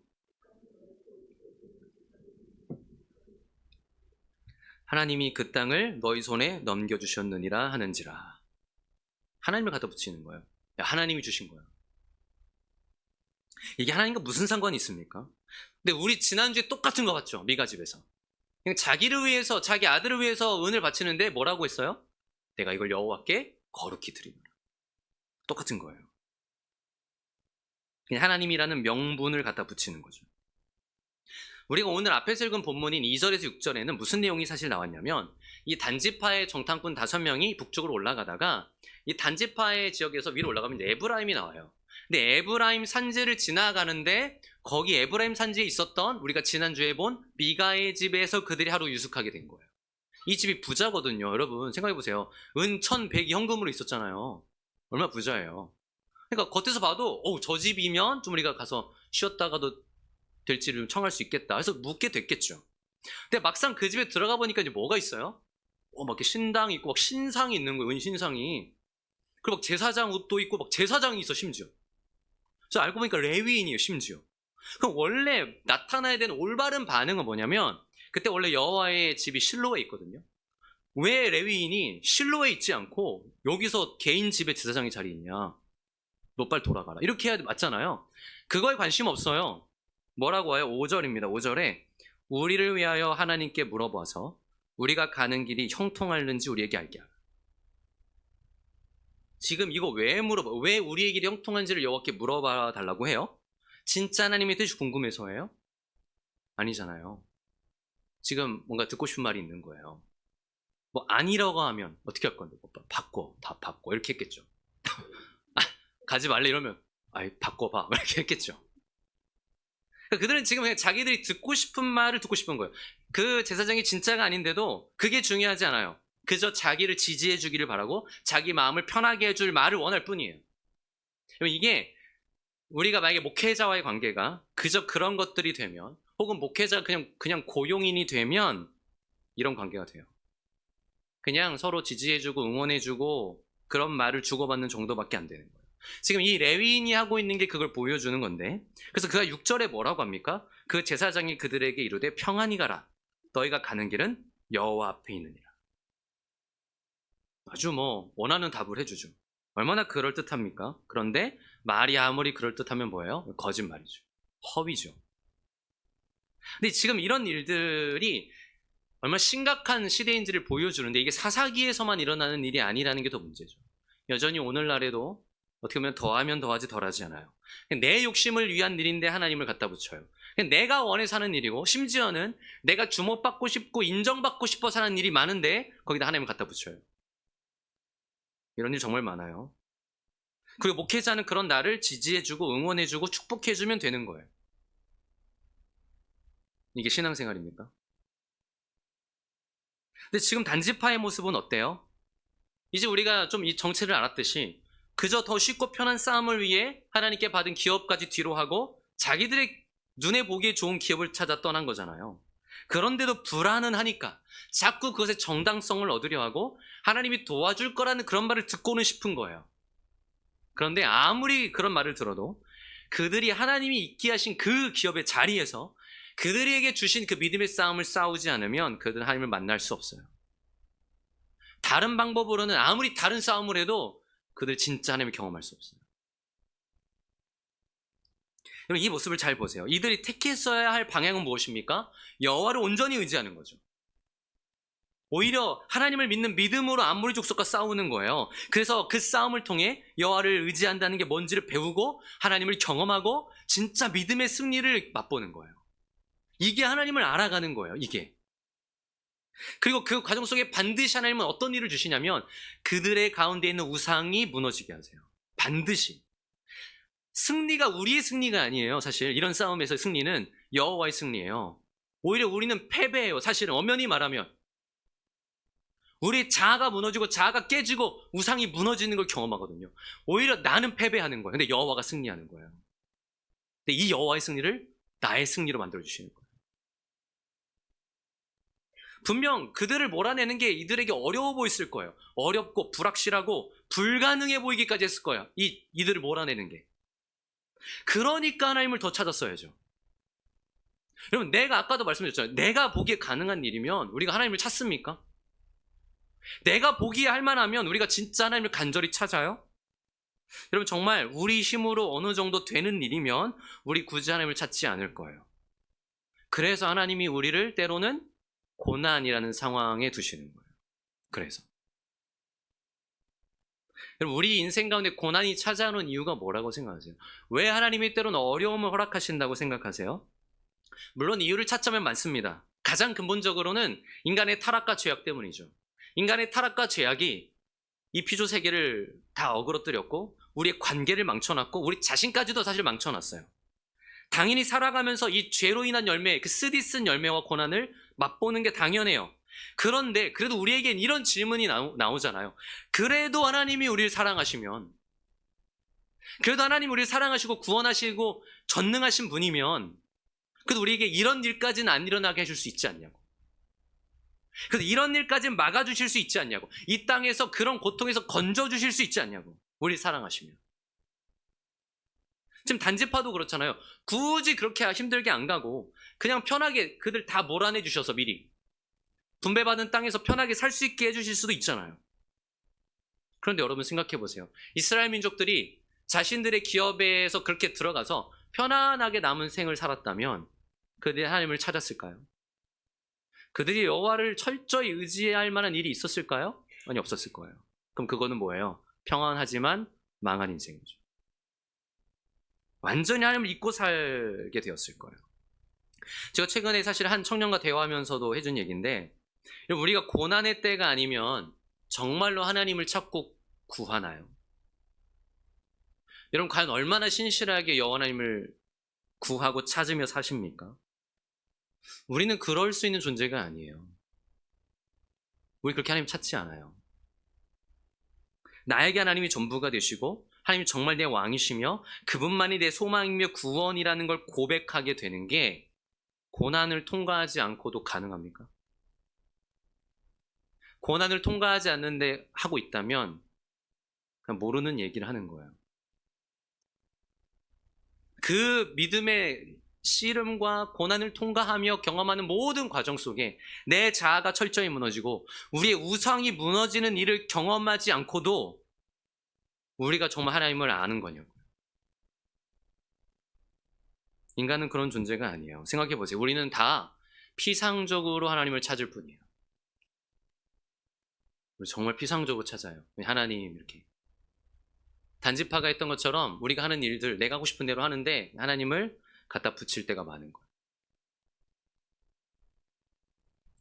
하나님이 그 땅을 너희 손에 넘겨주셨느니라 하는지라. 하나님을 갖다 붙이는 거예요. 하나님이 주신 거예요. 이게 하나님과 무슨 상관이 있습니까? 근데 우리 지난주에 똑같은 거 봤죠? 미가 집에서. 그냥 자기를 위해서, 자기 아들을 위해서 은을 바치는데 뭐라고 했어요? 내가 이걸 여호와께 거룩히 드리노라. 똑같은 거예요. 그냥 하나님이라는 명분을 갖다 붙이는 거죠. 우리가 오늘 앞에서 읽은 본문인 2절에서 6절에는 무슨 내용이 사실 나왔냐면 이 단지파의 정탐꾼 5명이 북쪽으로 올라가다가 이 단지파의 지역에서 위로 올라가면 에브라임이 나와요. 근데 에브라임 산지를 지나가는데 거기 에브라임 산지에 있었던 우리가 지난주에 본 미가의 집에서 그들이 하루 유숙하게 된 거예요. 이 집이 부자거든요. 여러분 생각해보세요. 은 1100이 현금으로 있었잖아요. 얼마나 부자예요. 그러니까 겉에서 봐도 저 집이면 좀 우리가 가서 쉬었다가도 될지를 청할 수 있겠다 해서 묵게 됐겠죠. 근데 막상 그 집에 들어가 보니까 이제 뭐가 있어요? 막 이렇게 신당이 있고 막 신상이 있는 거예요. 은신상이. 그리고 막 제사장 옷도 있고 막 제사장이 있어 심지어. 그래서 알고 보니까 레위인이에요 심지어. 그럼 원래 나타나야 되는 올바른 반응은 뭐냐면 그때 원래 여호와의 집이 실로에 있거든요. 왜 레위인이 실로에 있지 않고 여기서 개인 집에 제사장이 자리 있냐? 너 빨리 돌아가라. 이렇게 해야 맞잖아요. 그거에 관심 없어요. 뭐라고 해요? 5절입니다. 5절에 우리를 위하여 하나님께 물어봐서 우리가 가는 길이 형통할는지 우리에게 알게 하라. 지금 이거 왜 우리의 길이 형통한지를 여호와께 물어봐 달라고 해요? 진짜 하나님의 뜻이 궁금해서예요? 아니잖아요. 지금 뭔가 듣고 싶은 말이 있는 거예요. 뭐 아니라고 하면 어떻게 할 건데? 바꿔, 다 바꿔 이렇게 했겠죠. 가지 말래 이러면 바꿔봐 이렇게 했겠죠. 그러니까 그들은 지금 그냥 자기들이 듣고 싶은 말을 듣고 싶은 거예요. 그 제사장이 진짜가 아닌데도 그게 중요하지 않아요. 그저 자기를 지지해 주기를 바라고 자기 마음을 편하게 해줄 말을 원할 뿐이에요. 그럼 이게 우리가 만약에 목회자와의 관계가 그저 그런 것들이 되면, 혹은 목회자가 그냥 고용인이 되면 이런 관계가 돼요. 그냥 서로 지지해주고 응원해주고 그런 말을 주고받는 정도밖에 안 되는 거예요. 지금 이 레위인이 하고 있는 게 그걸 보여주는 건데, 그래서 그가 6절에 뭐라고 합니까? 그 제사장이 그들에게 이르되 평안히 가라. 너희가 가는 길은 여호와 앞에 있느니라. 아주 원하는 답을 해주죠. 얼마나 그럴듯합니까? 그런데 말이 아무리 그럴듯하면 뭐예요? 거짓말이죠. 허위죠. 근데 지금 이런 일들이 얼마나 심각한 시대인지를 보여주는데, 이게 사사기에서만 일어나는 일이 아니라는 게 더 문제죠. 여전히 오늘날에도 어떻게 보면 더하면 더하지 덜하지 않아요. 내 욕심을 위한 일인데 하나님을 갖다 붙여요. 내가 원해서 하는 일이고, 심지어는 내가 주목받고 싶고 인정받고 싶어서 하는 일이 많은데 거기다 하나님을 갖다 붙여요. 이런 일 정말 많아요. 그리고 목회자는 그런 나를 지지해주고 응원해주고 축복해주면 되는 거예요. 이게 신앙생활입니까? 근데 지금 단지파의 모습은 어때요? 이제 우리가 좀 이 정체를 알았듯이 그저 더 쉽고 편한 싸움을 위해 하나님께 받은 기업까지 뒤로 하고 자기들의 눈에 보기에 좋은 기업을 찾아 떠난 거잖아요. 그런데도 불안은 하니까 자꾸 그것의 정당성을 얻으려 하고 하나님이 도와줄 거라는 그런 말을 듣고는 싶은 거예요. 그런데 아무리 그런 말을 들어도 그들이 하나님이 있게 하신 그 기업의 자리에서 그들에게 주신 그 믿음의 싸움을 싸우지 않으면 그들은 하나님을 만날 수 없어요. 다른 방법으로는 아무리 다른 싸움을 해도 그들 진짜 하나님을 경험할 수 없어요. 여러분, 이 모습을 잘 보세요. 이들이 택했어야 할 방향은 무엇입니까? 여호와를 온전히 의지하는 거죠. 오히려 하나님을 믿는 믿음으로 아무리 족속과 싸우는 거예요. 그래서 그 싸움을 통해 여호와를 의지한다는 게 뭔지를 배우고 하나님을 경험하고 진짜 믿음의 승리를 맛보는 거예요. 이게 하나님을 알아가는 거예요. 이게. 그리고 그 과정 속에 반드시 하나님은 어떤 일을 주시냐면 그들의 가운데 있는 우상이 무너지게 하세요. 반드시. 승리가 우리의 승리가 아니에요. 사실 이런 싸움에서 승리는 여호와의 승리예요. 오히려 우리는 패배예요. 사실은 엄연히 말하면 우리 자아가 무너지고 자아가 깨지고 우상이 무너지는 걸 경험하거든요. 오히려 나는 패배하는 거예요. 근데 여호와가 승리하는 거예요. 근데 이 여호와의 승리를 나의 승리로 만들어 주시는 거예요. 분명 그들을 몰아내는 게 이들에게 어려워 보였을 거예요. 어렵고 불확실하고 불가능해 보이기까지 했을 거예요. 이들을 몰아내는 게. 그러니까 하나님을 더 찾았어야죠. 여러분, 내가 아까도 말씀드렸잖아요. 내가 보기에 가능한 일이면 우리가 하나님을 찾습니까? 내가 보기에 할 만하면 우리가 진짜 하나님을 간절히 찾아요? 여러분, 정말 우리 힘으로 어느 정도 되는 일이면 우리 굳이 하나님을 찾지 않을 거예요. 그래서 하나님이 우리를 때로는 고난이라는 상황에 두시는 거예요. 그래서 여러분, 우리 인생 가운데 고난이 찾아오는 이유가 뭐라고 생각하세요? 왜 하나님이 때로는 어려움을 허락하신다고 생각하세요? 물론 이유를 찾자면 많습니다. 가장 근본적으로는 인간의 타락과 죄악 때문이죠. 인간의 타락과 죄악이 이 피조 세계를 다 어그러뜨렸고 우리의 관계를 망쳐놨고 우리 자신까지도 사실 망쳐놨어요. 당연히 살아가면서 이 죄로 인한 열매, 그 쓰디쓴 열매와 고난을 맛보는 게 당연해요. 그런데 그래도 우리에겐 이런 질문이 나오잖아요. 그래도 하나님이 우리를 사랑하시면, 그래도 하나님이 우리를 사랑하시고 구원하시고 전능하신 분이면 그래도 우리에게 이런 일까지는 안 일어나게 해줄 수 있지 않냐고. 그래서 이런 일까지는 막아주실 수 있지 않냐고. 이 땅에서 그런 고통에서 건져주실 수 있지 않냐고. 우리를 사랑하시면. 지금 단지파도 그렇잖아요. 굳이 그렇게 힘들게 안 가고 그냥 편하게 그들 다 몰아내 주셔서 미리 분배받은 땅에서 편하게 살 수 있게 해주실 수도 있잖아요. 그런데 여러분 생각해 보세요. 이스라엘 민족들이 자신들의 기업에서 그렇게 들어가서 편안하게 남은 생을 살았다면 그들이 하나님을 찾았을까요? 그들이 여호와를 철저히 의지할 만한 일이 있었을까요? 아니, 없었을 거예요. 그럼 그거는 뭐예요? 평안하지만 망한 인생이죠. 완전히 하나님을 잊고 살게 되었을 거예요. 제가 최근에 사실 한 청년과 대화하면서도 해준 얘기인데, 우리가 고난의 때가 아니면 정말로 하나님을 찾고 구하나요? 여러분, 과연 얼마나 신실하게 여호와 하나님을 구하고 찾으며 사십니까? 우리는 그럴 수 있는 존재가 아니에요. 우리 그렇게 하나님 찾지 않아요. 나에게 하나님이 전부가 되시고 하나님이 정말 내 왕이시며 그분만이 내 소망이며 구원이라는 걸 고백하게 되는 게 고난을 통과하지 않고도 가능합니까? 고난을 통과하지 않는데 하고 있다면 그냥 모르는 얘기를 하는 거예요. 그 믿음의 씨름과 고난을 통과하며 경험하는 모든 과정 속에 내 자아가 철저히 무너지고 우리의 우상이 무너지는 일을 경험하지 않고도 우리가 정말 하나님을 아는 거냐고요. 인간은 그런 존재가 아니에요. 생각해 보세요. 우리는 다 피상적으로 하나님을 찾을 뿐이에요. 우리 정말 피상적으로 찾아요. 하나님 이렇게. 단지파가 했던 것처럼 우리가 하는 일들 내가 하고 싶은 대로 하는데 하나님을 갖다 붙일 때가 많은 거예요.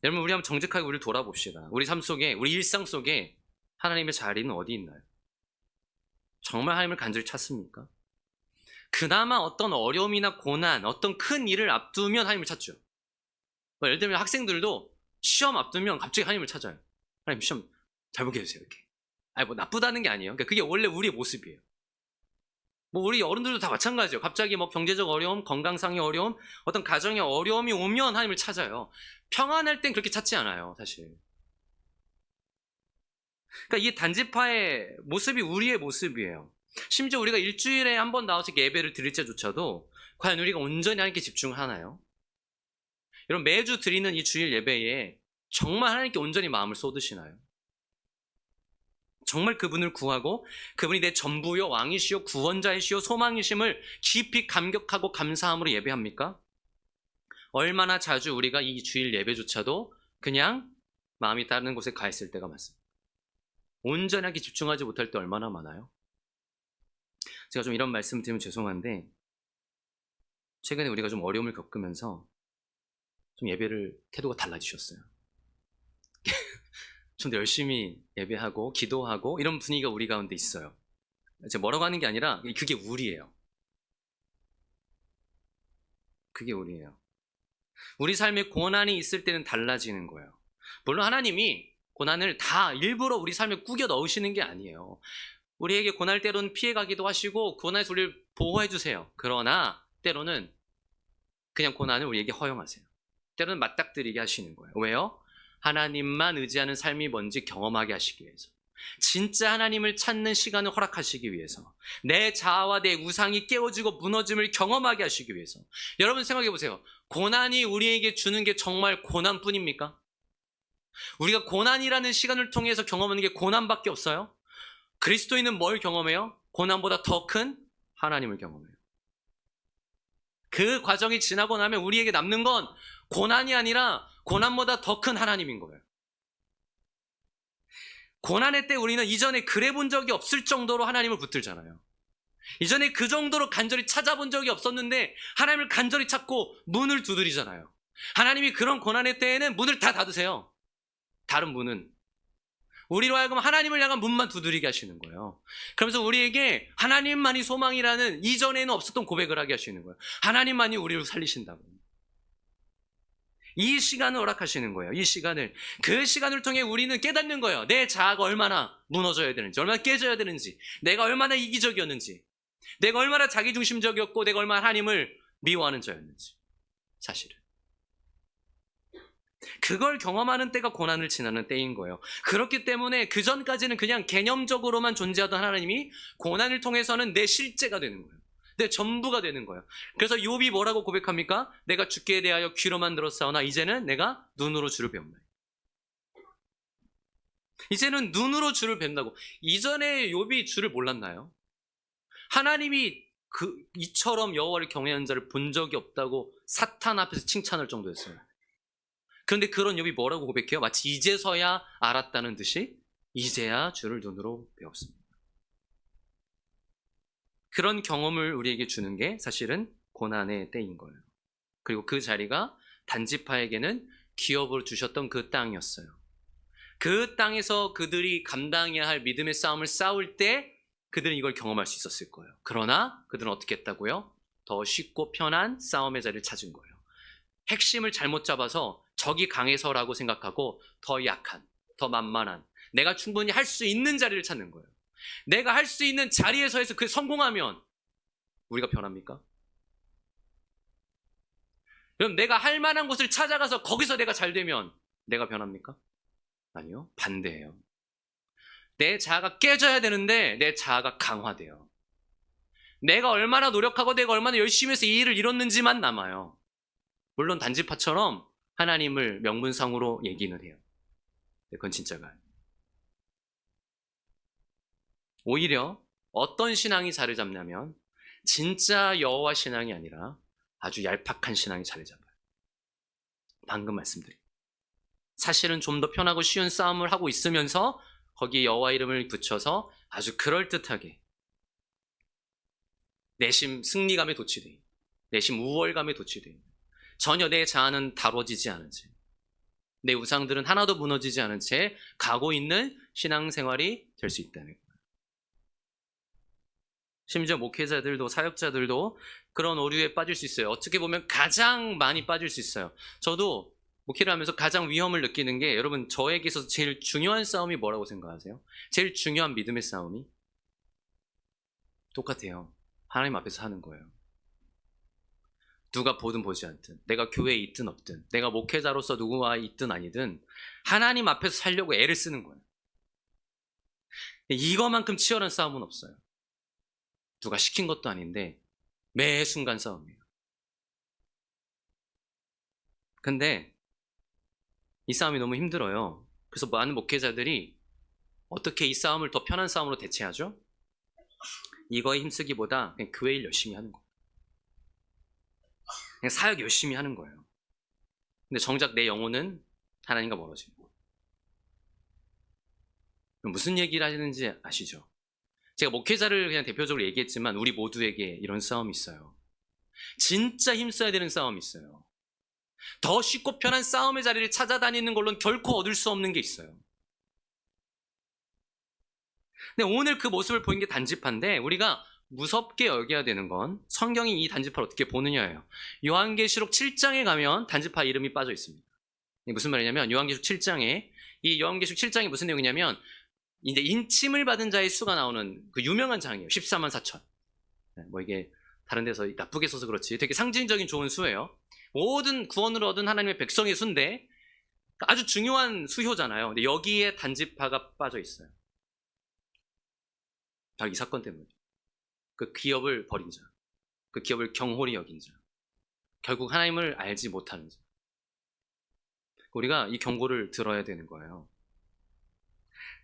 여러분 우리 한번 정직하게 우리를 돌아봅시다. 우리 삶 속에 우리 일상 속에 하나님의 자리는 어디 있나요? 정말 하나님을 간절히 찾습니까? 그나마 어떤 어려움이나 고난, 어떤 큰 일을 앞두면 하나님을 찾죠. 예를 들면 학생들도 시험 앞두면 갑자기 하나님을 찾아요. 하나님 시험 잘 보게 해주세요 이렇게. 아니 뭐 나쁘다는 게 아니에요. 그러니까 그게 원래 우리의 모습이에요. 뭐 우리 어른들도 다 마찬가지예요. 갑자기 뭐 경제적 어려움, 건강상의 어려움, 어떤 가정의 어려움이 오면 하나님을 찾아요. 평안할 땐 그렇게 찾지 않아요, 사실. 그러니까 이 단지파의 모습이 우리의 모습이에요. 심지어 우리가 일주일에 한 번 나와서 예배를 드릴 때조차도 과연 우리가 온전히 하나님께 집중하나요? 여러분 매주 드리는 이 주일 예배에 정말 하나님께 온전히 마음을 쏟으시나요? 정말 그분을 구하고 그분이 내 전부요 왕이시요 구원자이시요 소망이심을 깊이 감격하고 감사함으로 예배합니까? 얼마나 자주 우리가 이 주일 예배조차도 그냥 마음이 다른 곳에 가 있을 때가 많습니다. 온전하게 집중하지 못할 때 얼마나 많아요? 제가 좀 이런 말씀 드리면 죄송한데 최근에 우리가 좀 어려움을 겪으면서 좀 예배를 태도가 달라지셨어요. 좀 더 열심히 예배하고 기도하고 이런 분위기가 우리 가운데 있어요. 제가 뭐라고 하는 게 아니라 그게 우리예요. 그게 우리예요. 우리 삶에 고난이 있을 때는 달라지는 거예요. 물론 하나님이 고난을 다 일부러 우리 삶에 꾸겨 넣으시는 게 아니에요. 우리에게 고날 때로는 피해가기도 하시고 고난에서 우리를 보호해 주세요. 그러나 때로는 그냥 고난을 우리에게 허용하세요. 때로는 맞닥뜨리게 하시는 거예요. 왜요? 하나님만 의지하는 삶이 뭔지 경험하게 하시기 위해서. 진짜 하나님을 찾는 시간을 허락하시기 위해서. 내 자아와 내 우상이 깨어지고 무너짐을 경험하게 하시기 위해서. 여러분 생각해 보세요. 고난이 우리에게 주는 게 정말 고난뿐입니까? 우리가 고난이라는 시간을 통해서 경험하는 게 고난밖에 없어요? 그리스도인은 뭘 경험해요? 고난보다 더 큰 하나님을 경험해요. 그 과정이 지나고 나면 우리에게 남는 건 고난이 아니라 고난보다 더 큰 하나님인 거예요. 고난의 때 우리는 이전에 그래 본 적이 없을 정도로 하나님을 붙들잖아요. 이전에 그 정도로 간절히 찾아본 적이 없었는데 하나님을 간절히 찾고 문을 두드리잖아요. 하나님이 그런 고난의 때에는 문을 다 닫으세요. 다른 문은. 우리로 하여금 하나님을 향한 문만 두드리게 하시는 거예요. 그러면서 우리에게 하나님만이 소망이라는 이전에는 없었던 고백을 하게 하시는 거예요. 하나님만이 우리를 살리신다고. 이 시간을 허락하시는 거예요. 이 시간을. 그 시간을 통해 우리는 깨닫는 거예요. 내 자아가 얼마나 무너져야 되는지, 얼마나 깨져야 되는지, 내가 얼마나 이기적이었는지, 내가 얼마나 자기중심적이었고 내가 얼마나 하나님을 미워하는 자였는지. 사실은. 그걸 경험하는 때가 고난을 지나는 때인 거예요. 그렇기 때문에 그 전까지는 그냥 개념적으로만 존재하던 하나님이 고난을 통해서는 내 실제가 되는 거예요. 내 전부가 되는 거예요. 그래서 욥이 뭐라고 고백합니까? 내가 주께 대하여 귀로만 들었사오나 이제는 내가 눈으로 주를 배운다. 이제는 눈으로 주를 뵌다고. 이전에 욥이 주를 몰랐나요? 하나님이 이처럼 여호와를 경외하는 자를 본 적이 없다고 사탄 앞에서 칭찬할 정도였어요. 그런데 그런 욥이 뭐라고 고백해요? 마치 이제서야 알았다는 듯이 이제야 주를 눈으로 배웠습니다. 그런 경험을 우리에게 주는 게 사실은 고난의 때인 거예요. 그리고 그 자리가 단지파에게는 기업으로 주셨던 그 땅이었어요. 그 땅에서 그들이 감당해야 할 믿음의 싸움을 싸울 때 그들은 이걸 경험할 수 있었을 거예요. 그러나 그들은 어떻게 했다고요? 더 쉽고 편한 싸움의 자리를 찾은 거예요. 핵심을 잘못 잡아서 적이 강해서라고 생각하고 더 약한, 더 만만한, 내가 충분히 할 수 있는 자리를 찾는 거예요. 내가 할 수 있는 자리에서 해서 그 성공하면 우리가 변합니까? 그럼 내가 할 만한 곳을 찾아가서 거기서 내가 잘 되면 내가 변합니까? 아니요. 반대예요. 내 자아가 깨져야 되는데 내 자아가 강화돼요. 내가 얼마나 노력하고 내가 얼마나 열심히 해서 이 일을 이뤘는지만 남아요. 물론 단지파처럼 하나님을 명분상으로 얘기는 해요. 그건 진짜가 아니에요. 오히려 어떤 신앙이 자리 잡냐면 진짜 여호와 신앙이 아니라 아주 얄팍한 신앙이 자리 잡아요. 방금 말씀드린. 사실은 좀 더 편하고 쉬운 싸움을 하고 있으면서 거기에 여호와 이름을 붙여서 아주 그럴듯하게 내심 승리감에 도취돼, 내심 우월감에 도취돼, 전혀 내 자아는 다뤄지지 않은 채, 내 우상들은 하나도 무너지지 않은 채 가고 있는 신앙생활이 될 수 있다는 거예요. 심지어 목회자들도 사역자들도 그런 오류에 빠질 수 있어요. 어떻게 보면 가장 많이 빠질 수 있어요. 저도 목회를 하면서 가장 위험을 느끼는 게, 여러분 저에게 있어서 제일 중요한 싸움이 뭐라고 생각하세요? 제일 중요한 믿음의 싸움이 똑같아요. 하나님 앞에서 하는 거예요. 누가 보든 보지 않든, 내가 교회에 있든 없든, 내가 목회자로서 누구와 있든 아니든 하나님 앞에서 살려고 애를 쓰는 거예요. 이거만큼 치열한 싸움은 없어요. 누가 시킨 것도 아닌데 매 순간 싸움이에요. 근데 이 싸움이 너무 힘들어요. 그래서 많은 목회자들이 어떻게 이 싸움을 더 편한 싸움으로 대체하죠? 이거에 힘쓰기보다 그냥 교회 일 열심히 하는 거예요. 그냥 사역 열심히 하는 거예요. 근데 정작 내 영혼은 하나님과 멀어지는 거예요. 무슨 얘기를 하시는지 아시죠? 제가 목회자를 그냥 대표적으로 얘기했지만 우리 모두에게 이런 싸움이 있어요. 진짜 힘써야 되는 싸움이 있어요. 더 쉽고 편한 싸움의 자리를 찾아다니는 걸로는 결코 얻을 수 없는 게 있어요. 근데 오늘 그 모습을 보인 게 단지파인데, 우리가 무섭게 여겨야 되는 건 성경이 이 단지파를 어떻게 보느냐예요. 요한계시록 7장에 가면 단지파 이름이 빠져 있습니다. 무슨 말이냐면 요한계시록 7장에, 이 요한계시록 7장이 무슨 내용이냐면 이제 인침을 받은 자의 수가 나오는 그 유명한 장이에요. 14만 4천. 뭐 이게 다른 데서 나쁘게 써서 그렇지 되게 상징적인 좋은 수예요. 모든 구원을 얻은 하나님의 백성의 수인데 아주 중요한 수효잖아요. 근데 여기에 단지파가 빠져 있어요. 바로 이 사건 때문에. 그 기업을 버린 자, 그 기업을 경홀히 여긴 자, 결국 하나님을 알지 못하는 자. 우리가 이 경고를 들어야 되는 거예요.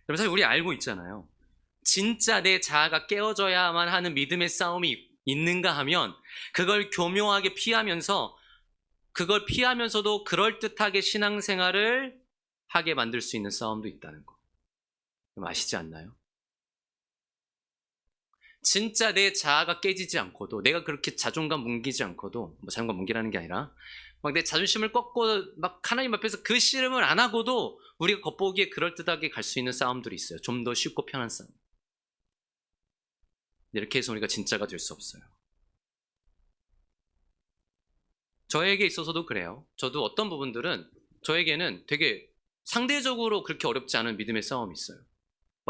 여러분, 사실 우리 알고 있잖아요. 진짜 내 자아가 깨어져야만 하는 믿음의 싸움이 있는가 하면 그걸 교묘하게 피하면서, 그걸 피하면서도 그럴듯하게 신앙생활을 하게 만들 수 있는 싸움도 있다는 거. 아시지 않나요? 진짜 내 자아가 깨지지 않고도, 내가 그렇게 자존감 뭉기지 않고도, 뭐 자존감 뭉기라는 게 아니라 막 내 자존심을 꺾고 막 하나님 앞에서 그 씨름을 안 하고도 우리가 겉보기에 그럴듯하게 갈 수 있는 싸움들이 있어요. 좀 더 쉽고 편한 싸움. 이렇게 해서 우리가 진짜가 될 수 없어요. 저에게 있어서도 그래요. 저도 어떤 부분들은 저에게는 되게 상대적으로 그렇게 어렵지 않은 믿음의 싸움이 있어요.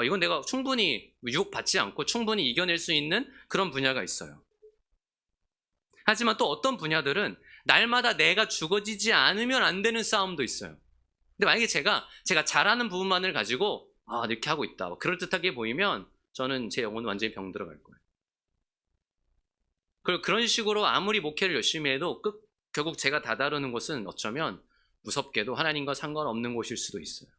이건 내가 충분히 유혹받지 않고 충분히 이겨낼 수 있는 그런 분야가 있어요. 하지만 또 어떤 분야들은 날마다 내가 죽어지지 않으면 안 되는 싸움도 있어요. 근데 만약에 제가 잘하는 부분만을 가지고 이렇게 하고 있다, 그럴듯하게 보이면 저는 제 영혼은 완전히 병 들어갈 거예요. 그리고 그런 식으로 아무리 목회를 열심히 해도 결국 제가 다다르는 곳은 어쩌면 무섭게도 하나님과 상관없는 곳일 수도 있어요.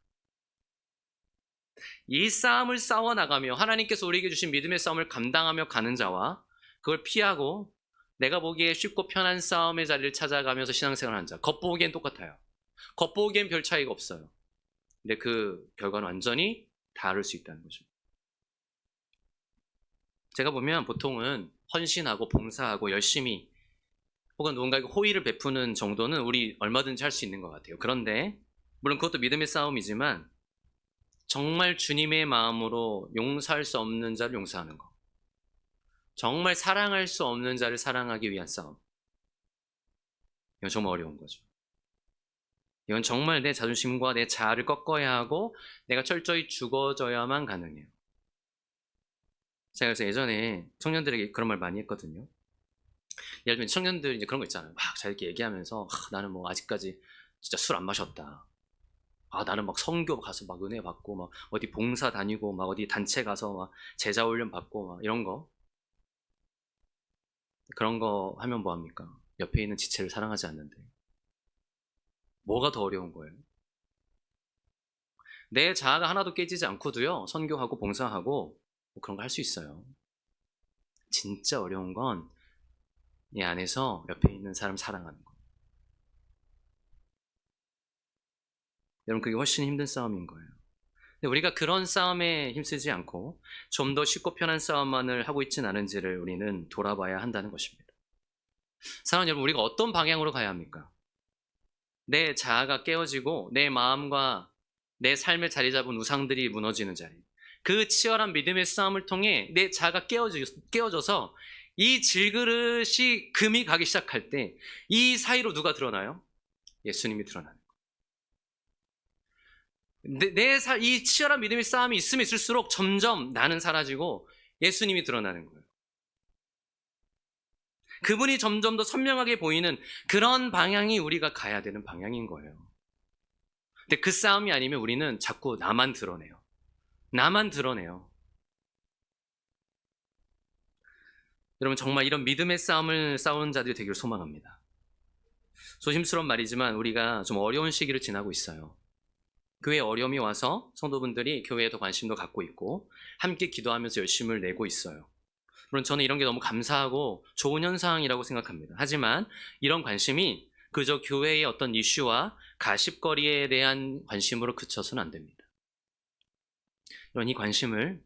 이 싸움을 싸워나가며 하나님께서 우리에게 주신 믿음의 싸움을 감당하며 가는 자와, 그걸 피하고 내가 보기에 쉽고 편한 싸움의 자리를 찾아가면서 신앙생활하는 자, 겉보기엔 똑같아요. 겉보기엔 별 차이가 없어요. 근데 그 결과는 완전히 다를 수 있다는 거죠. 제가 보면 보통은 헌신하고 봉사하고 열심히 혹은 누군가에게 호의를 베푸는 정도는 우리 얼마든지 할 수 있는 것 같아요. 그런데 물론 그것도 믿음의 싸움이지만 정말 주님의 마음으로 용서할 수 없는 자를 용서하는 것, 정말 사랑할 수 없는 자를 사랑하기 위한 싸움. 이건 정말 어려운 거죠. 이건 정말 내 자존심과 내 자아를 꺾어야 하고 내가 철저히 죽어져야만 가능해요. 제가 그래서 예전에 청년들에게 그런 말 많이 했거든요. 예를 들면 청년들 이제 그런 거 있잖아요. 막 자기끼리 얘기하면서 나는 뭐 아직까지 진짜 술 안 마셨다. 나는 막 선교 가서 막 은혜 받고 막 어디 봉사 다니고 막 어디 단체 가서 막 제자 훈련 받고 막 이런 거. 그런 거 하면 뭐 합니까? 옆에 있는 지체를 사랑하지 않는데. 뭐가 더 어려운 거예요? 내 자아가 하나도 깨지지 않고도요. 선교하고 봉사하고 뭐 그런 거 할 수 있어요. 진짜 어려운 건 이 안에서 옆에 있는 사람 사랑하는 거. 여러분 그게 훨씬 힘든 싸움인 거예요. 근데 우리가 그런 싸움에 힘쓰지 않고 좀 더 쉽고 편한 싸움만을 하고 있지는 않은지를 우리는 돌아봐야 한다는 것입니다. 사랑하는 여러분, 우리가 어떤 방향으로 가야 합니까? 내 자아가 깨어지고 내 마음과 내 삶에 자리 잡은 우상들이 무너지는 자리. 그 치열한 믿음의 싸움을 통해 내 자아가 깨어져서 이 질그릇이 금이 가기 시작할 때 이 사이로 누가 드러나요? 예수님이 드러나요. 이 치열한 믿음의 싸움이 있으면 있을수록 점점 나는 사라지고 예수님이 드러나는 거예요. 그분이 점점 더 선명하게 보이는 그런 방향이 우리가 가야 되는 방향인 거예요. 근데 그 싸움이 아니면 우리는 자꾸 나만 드러내요. 나만 드러내요. 여러분 정말 이런 믿음의 싸움을 싸우는 자들이 되기를 소망합니다. 조심스러운 말이지만 우리가 좀 어려운 시기를 지나고 있어요. 교회에 어려움이 와서 성도분들이 교회에 더 관심도 갖고 있고 함께 기도하면서 열심을 내고 있어요. 물론 저는 이런 게 너무 감사하고 좋은 현상이라고 생각합니다. 하지만 이런 관심이 그저 교회의 어떤 이슈와 가십거리에 대한 관심으로 그쳐서는 안 됩니다. 이런 이 관심을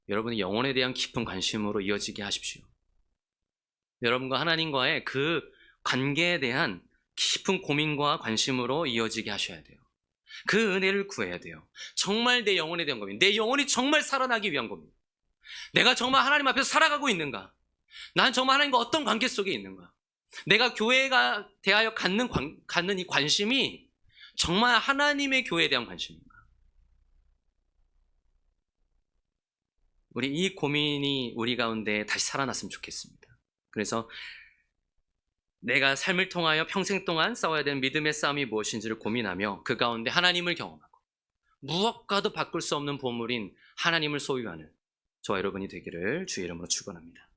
여러분의 영혼에 대한 깊은 관심으로 이어지게 하십시오. 여러분과 하나님과의 그 관계에 대한 깊은 고민과 관심으로 이어지게 하셔야 돼요. 그 은혜를 구해야 돼요. 정말 내 영혼에 대한 겁니다. 내 영혼이 정말 살아나기 위한 겁니다. 내가 정말 하나님 앞에서 살아가고 있는가? 난 정말 하나님과 어떤 관계 속에 있는가? 내가 교회가 대하여 갖는 이 관심이 정말 하나님의 교회에 대한 관심인가? 우리 이 고민이 우리 가운데 다시 살아났으면 좋겠습니다. 그래서 내가 삶을 통하여 평생 동안 싸워야 되는 믿음의 싸움이 무엇인지를 고민하며 그 가운데 하나님을 경험하고 무엇과도 바꿀 수 없는 보물인 하나님을 소유하는 저와 여러분이 되기를 주의 이름으로 축원합니다.